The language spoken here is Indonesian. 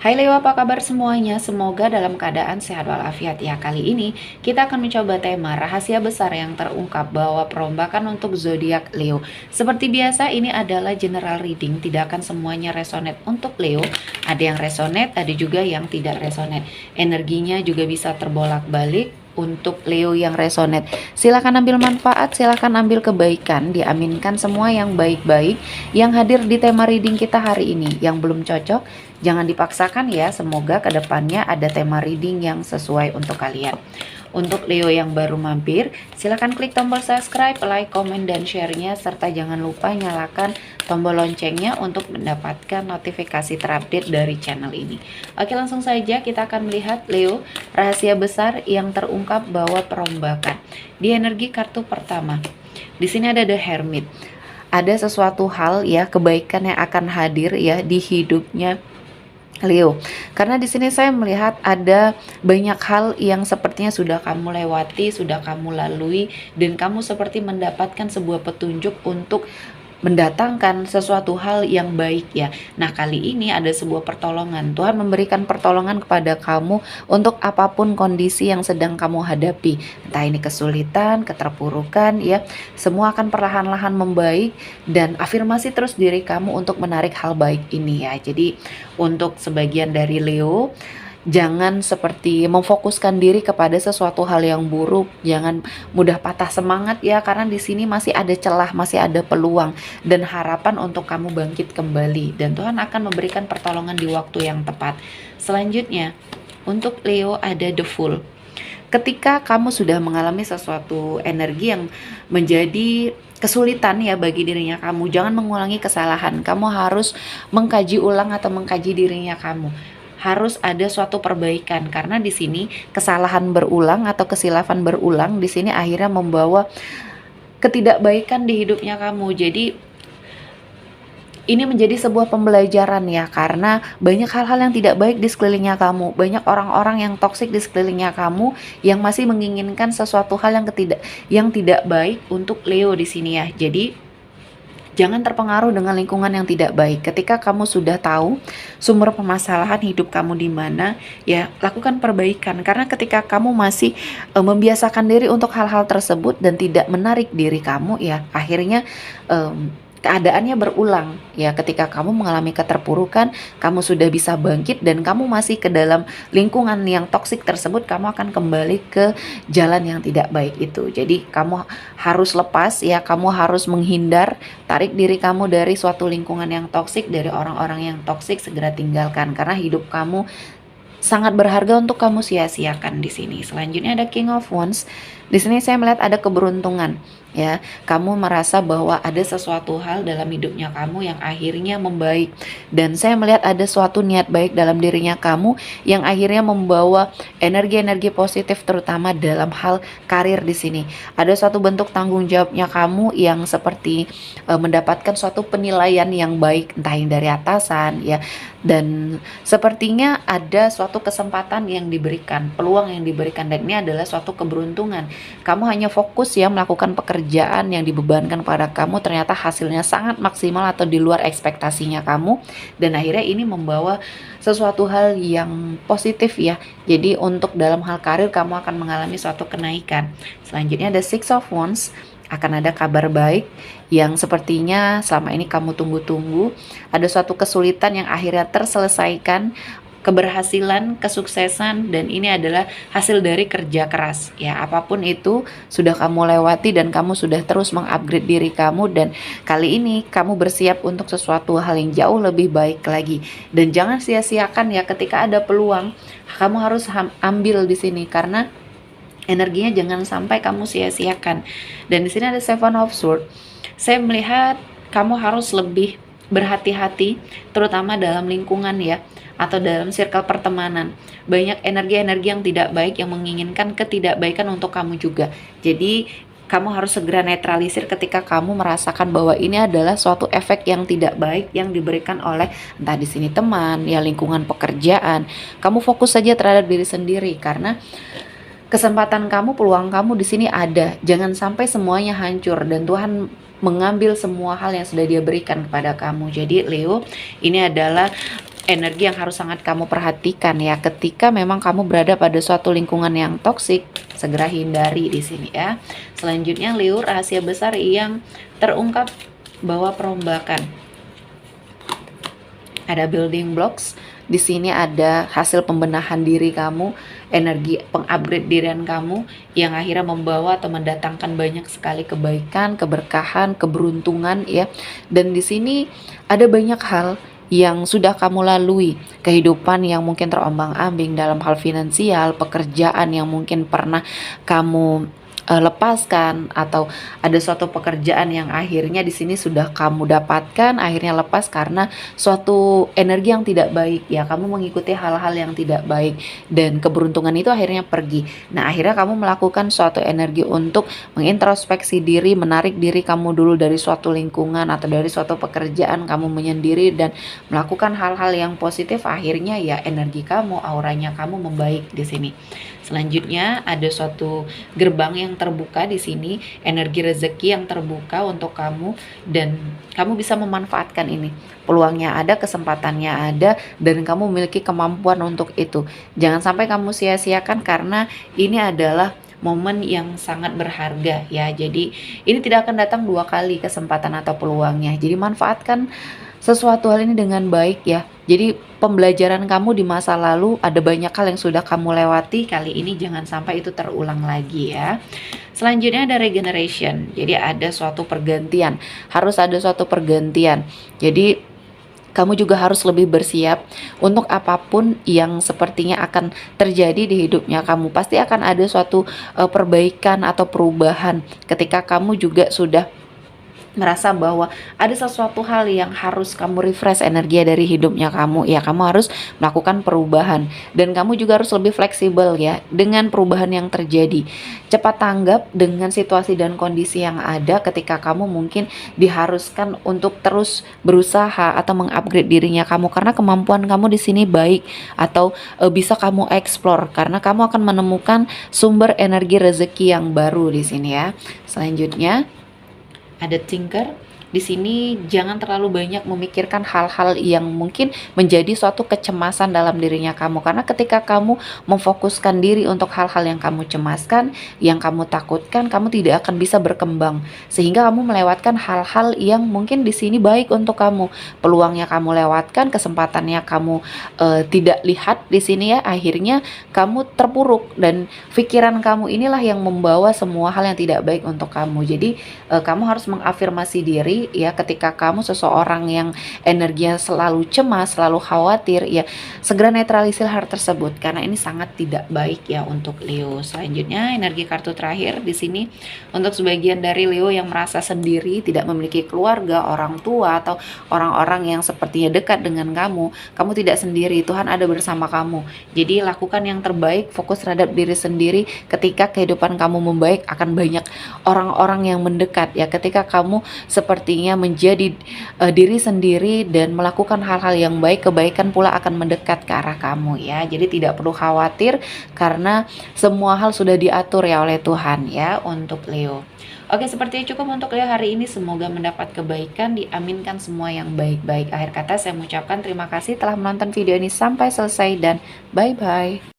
Hai Leo, apa kabar semuanya? Semoga dalam keadaan sehat walafiat ya. Kali ini kita akan mencoba tema rahasia besar yang terungkap bahwa perombakan untuk zodiak Leo. Seperti biasa, ini adalah general reading, tidak akan semuanya resonate untuk Leo. Ada yang resonate, ada juga yang tidak resonate. Energinya juga bisa terbolak-balik. Untuk Leo yang resonate, silakan ambil manfaat, silakan ambil kebaikan, diaminkan semua yang baik-baik yang hadir di tema reading kita hari ini. Yang belum cocok, jangan dipaksakan ya, semoga kedepannya ada tema reading yang sesuai untuk kalian. Untuk Leo yang baru mampir, silahkan klik tombol subscribe, like, komen, dan share-nya, serta jangan lupa nyalakan tombol loncengnya untuk mendapatkan notifikasi terupdate dari channel ini. Oke, langsung saja kita akan melihat Leo, rahasia besar yang terungkap bahwa perombakan. Di energi kartu pertama, di sini ada The Hermit. Ada sesuatu hal ya, kebaikan yang akan hadir ya di hidupnya Leo, karena di sini saya melihat ada banyak hal yang sepertinya sudah kamu lewati, sudah kamu lalui, dan kamu seperti mendapatkan sebuah petunjuk untuk mendatangkan sesuatu hal yang baik ya. Nah, kali ini ada sebuah pertolongan. Tuhan memberikan pertolongan kepada kamu untuk apapun kondisi yang sedang kamu hadapi. Entah ini kesulitan, keterpurukan ya, semua akan perlahan-lahan membaik, dan afirmasi terus diri kamu untuk menarik hal baik ini ya. Jadi, untuk sebagian dari Leo, jangan seperti memfokuskan diri kepada sesuatu hal yang buruk, jangan mudah patah semangat ya, karena di sini masih ada celah, masih ada peluang dan harapan untuk kamu bangkit kembali, dan Tuhan akan memberikan pertolongan di waktu yang tepat. Selanjutnya, untuk Leo ada The Fool. Ketika kamu sudah mengalami sesuatu energi yang menjadi kesulitan ya bagi dirinya kamu, jangan mengulangi kesalahan. Kamu harus mengkaji ulang atau mengkaji dirinya kamu. Harus ada suatu perbaikan, karena di sini kesalahan berulang atau kesilapan berulang di sini akhirnya membawa ketidakbaikan di hidupnya kamu. Jadi ini menjadi sebuah pembelajaran ya, karena banyak hal-hal yang tidak baik di sekelilingnya kamu, banyak orang-orang yang toksik di sekelilingnya kamu yang masih menginginkan sesuatu hal yang tidak baik untuk Leo di sini ya. Jadi jangan terpengaruh dengan lingkungan yang tidak baik. Ketika kamu sudah tahu sumber permasalahan hidup kamu di mana, ya lakukan perbaikan. Karena ketika kamu masih membiasakan diri untuk hal-hal tersebut dan tidak menarik diri kamu, ya akhirnya keadaannya berulang ya. Ketika kamu mengalami keterpurukan, kamu sudah bisa bangkit dan kamu masih ke dalam lingkungan yang toksik tersebut, kamu akan kembali ke jalan yang tidak baik itu. Jadi kamu harus lepas ya, kamu harus menghindar, tarik diri kamu dari suatu lingkungan yang toksik, dari orang-orang yang toksik, segera tinggalkan, karena hidup kamu sangat berharga untuk kamu sia-siakan di sini. Selanjutnya ada King of Wands. Di sini saya melihat ada keberuntungan ya. Kamu merasa bahwa ada sesuatu hal dalam hidupnya kamu yang akhirnya membaik, dan saya melihat ada suatu niat baik dalam dirinya kamu yang akhirnya membawa energi-energi positif, terutama dalam hal karir di sini. Ada suatu bentuk tanggung jawabnya kamu yang seperti mendapatkan suatu penilaian yang baik, entah yang dari atasan ya, dan sepertinya ada suatu kesempatan yang diberikan, peluang yang diberikan, dan ini adalah suatu keberuntungan. Kamu hanya fokus ya melakukan pekerjaan yang dibebankan pada kamu, ternyata hasilnya sangat maksimal atau di luar ekspektasinya kamu, dan akhirnya ini membawa sesuatu hal yang positif ya. Jadi untuk dalam hal karir kamu akan mengalami suatu kenaikan. Selanjutnya ada Six of Wands. Akan ada kabar baik yang sepertinya selama ini kamu tunggu-tunggu. Ada suatu kesulitan yang akhirnya terselesaikan, keberhasilan, kesuksesan, dan ini adalah hasil dari kerja keras ya. Apapun itu sudah kamu lewati dan kamu sudah terus mengupgrade diri kamu, dan kali ini kamu bersiap untuk sesuatu hal yang jauh lebih baik lagi. Dan jangan sia-siakan ya, ketika ada peluang kamu harus ambil di sini, karena energinya jangan sampai kamu sia-siakan. Dan di sini ada Seven of Swords. Saya melihat kamu harus lebih berhati-hati, terutama dalam lingkungan ya, atau dalam circle pertemanan. Banyak energi-energi yang tidak baik yang menginginkan ketidakbaikan untuk kamu juga. Jadi kamu harus segera netralisir ketika kamu merasakan bahwa ini adalah suatu efek yang tidak baik yang diberikan oleh entah di sini teman, ya lingkungan pekerjaan. Kamu fokus saja terhadap diri sendiri, karena kesempatan kamu, peluang kamu di sini ada. Jangan sampai semuanya hancur dan Tuhan mengambil semua hal yang sudah Dia berikan kepada kamu. Jadi Leo, ini adalah energi yang harus sangat kamu perhatikan ya. Ketika memang kamu berada pada suatu lingkungan yang toksik, segera hindari di sini ya. Selanjutnya Leo, rahasia besar yang terungkap bahwa perombakan. Ada building blocks. Di sini ada hasil pembenahan diri kamu, energi pengupgrade dirian kamu yang akhirnya membawa atau mendatangkan banyak sekali kebaikan, keberkahan, keberuntungan ya. Dan di sini ada banyak hal yang sudah kamu lalui, kehidupan yang mungkin terombang-ambing dalam hal finansial, pekerjaan yang mungkin pernah kamu lepaskan, atau ada suatu pekerjaan yang akhirnya di sini sudah kamu dapatkan, akhirnya lepas karena suatu energi yang tidak baik ya, kamu mengikuti hal-hal yang tidak baik dan keberuntungan itu akhirnya pergi. Nah, akhirnya kamu melakukan suatu energi untuk mengintrospeksi diri, menarik diri kamu dulu dari suatu lingkungan atau dari suatu pekerjaan, kamu menyendiri dan melakukan hal-hal yang positif, akhirnya ya energi kamu, auranya kamu membaik di sini. Selanjutnya ada suatu gerbang yang terbuka di sini, energi rezeki yang terbuka untuk kamu dan kamu bisa memanfaatkan ini. Peluangnya ada, kesempatannya ada, dan kamu memiliki kemampuan untuk itu. Jangan sampai kamu sia-siakan karena ini adalah momen yang sangat berharga ya. Jadi ini tidak akan datang dua kali kesempatan atau peluangnya. Jadi manfaatkan sesuatu hal ini dengan baik ya. Jadi pembelajaran kamu di masa lalu ada banyak hal yang sudah kamu lewati, kali ini jangan sampai itu terulang lagi ya. Selanjutnya ada regeneration. Jadi ada suatu pergantian, harus ada suatu pergantian. Jadi kamu juga harus lebih bersiap untuk apapun yang sepertinya akan terjadi di hidupnya kamu. Pasti akan ada suatu perbaikan atau perubahan ketika kamu juga sudah merasa bahwa ada sesuatu hal yang harus kamu refresh energi dari hidupnya kamu ya, kamu harus melakukan perubahan dan kamu juga harus lebih fleksibel ya dengan perubahan yang terjadi. Cepat tanggap dengan situasi dan kondisi yang ada ketika kamu mungkin diharuskan untuk terus berusaha atau mengupgrade dirinya kamu karena kemampuan kamu di sini baik atau bisa kamu explore karena kamu akan menemukan sumber energi rezeki yang baru di sini ya. Selanjutnya ada thinker. Di sini jangan terlalu banyak memikirkan hal-hal yang mungkin menjadi suatu kecemasan dalam dirinya kamu, karena ketika kamu memfokuskan diri untuk hal-hal yang kamu cemaskan, yang kamu takutkan, kamu tidak akan bisa berkembang sehingga kamu melewatkan hal-hal yang mungkin di sini baik untuk kamu. Peluangnya kamu lewatkan, kesempatannya kamu tidak lihat di sini ya, akhirnya kamu terpuruk dan pikiran kamu inilah yang membawa semua hal yang tidak baik untuk kamu. Jadi kamu harus mengafirmasi diri ya, ketika kamu seseorang yang energinya selalu cemas, selalu khawatir ya, segera netralisir hal tersebut karena ini sangat tidak baik ya untuk Leo. Selanjutnya energi kartu terakhir di sini untuk sebagian dari Leo yang merasa sendiri, tidak memiliki keluarga, orang tua atau orang-orang yang sepertinya dekat dengan kamu. Kamu tidak sendiri, Tuhan ada bersama kamu. Jadi lakukan yang terbaik, fokus terhadap diri sendiri. Ketika kehidupan kamu membaik, akan banyak orang-orang yang mendekat ya. Ketika kamu sepertinya menjadi diri sendiri dan melakukan hal-hal yang baik, kebaikan pula akan mendekat ke arah kamu ya. Jadi tidak perlu khawatir karena semua hal sudah diatur ya oleh Tuhan ya untuk Leo. Oke, sepertinya cukup untuk Leo hari ini. Semoga mendapat kebaikan, diaminkan semua yang baik-baik. Akhir kata saya mengucapkan terima kasih telah menonton video ini sampai selesai dan bye-bye.